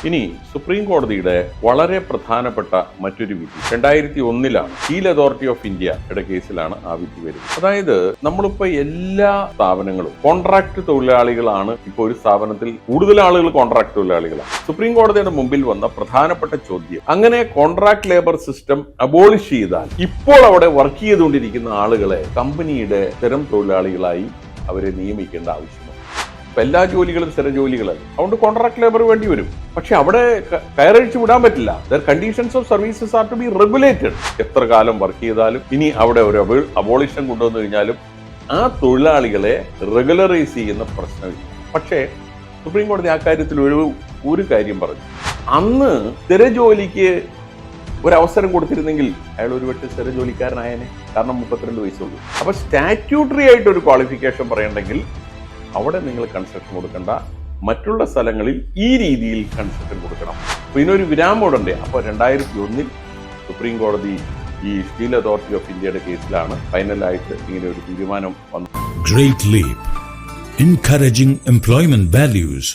ഇനി സുപ്രീം കോടതിയുടെ വളരെ പ്രധാനപ്പെട്ട മറ്റൊരു വിധി 2001 സ്റ്റീൽ അതോറിറ്റി ഓഫ് ഇന്ത്യയുടെ കേസിലാണ് ആ വിധി വരുന്നത്. അതായത് നമ്മളിപ്പോ എല്ലാ സ്ഥാപനങ്ങളും കോൺട്രാക്ട് തൊഴിലാളികളാണ്. ഇപ്പോൾ ഒരു സ്ഥാപനത്തിൽ കൂടുതൽ ആളുകൾ കോൺട്രാക്ട് തൊഴിലാളികളാണ്. സുപ്രീം കോടതിയുടെ മുമ്പിൽ വന്ന പ്രധാനപ്പെട്ട ചോദ്യം, അങ്ങനെ കോൺട്രാക്ട് ലേബർ സിസ്റ്റം അബോളിഷ് ചെയ്താൽ ഇപ്പോൾ അവിടെ വർക്ക് ചെയ്തുകൊണ്ടിരിക്കുന്ന ആളുകളെ കമ്പനിയുടെ സ്ഥിരം തൊഴിലാളികളായി അവരെ നിയമിക്കേണ്ട ആവശ്യമാണ്. ഇപ്പൊ എല്ലാ ജോലികളും സ്ഥിര ജോലികളല്ല, അതുകൊണ്ട് കോൺട്രാക്ട് ലേബർ വേണ്ടി വരും. പക്ഷെ അവിടെ കയറഴിച്ചു വിടാൻ പറ്റില്ല. Their conditions of services are to be regulated. എത്ര കാലം വർക്ക് ചെയ്താലും ഇനി അവിടെ ഒരു അബോളിഷൻ കൊണ്ടുവന്നു കഴിഞ്ഞാലും ആ തൊഴിലാളികളെ റെഗുലറൈസ് ചെയ്യുന്ന പ്രശ്നമില്ല. പക്ഷേ സുപ്രീം കോടതി ആ കാര്യത്തിൽ ഒരു കാര്യം പറഞ്ഞു. അന്ന് സ്ഥിര ജോലിക്ക് ഒരവസരം കൊടുത്തിരുന്നെങ്കിൽ അയാൾ ഒരുപക്ഷെ സ്ഥിര ജോലിക്കാരനായനെ. കാരണം 32 വയസ്സുള്ളൂ. അപ്പൊ സ്റ്റാറ്റ്യൂട്ടറി ആയിട്ട് ഒരു ക്വാളിഫിക്കേഷൻ പറയണ്ടെങ്കിൽ അവിടെ നിങ്ങൾ കൺസെഷൻ കൊടുക്കണ്ട, മറ്റുള്ള സ്ഥലങ്ങളിൽ ഈ രീതിയിൽ കൺസെഷൻ കൊടുക്കണം. അപ്പൊ ഇതിനൊരു വിരാമോടുണ്ട്. അപ്പോൾ 2001 സുപ്രീം കോടതി ഈ സ്റ്റീൽ അതോറിറ്റി ഓഫ് ഇന്ത്യയുടെ കേസിലാണ് ഫൈനലായിട്ട് ഇങ്ങനെ ഒരു തീരുമാനം വന്നത്. Great Leap, encouraging employment values.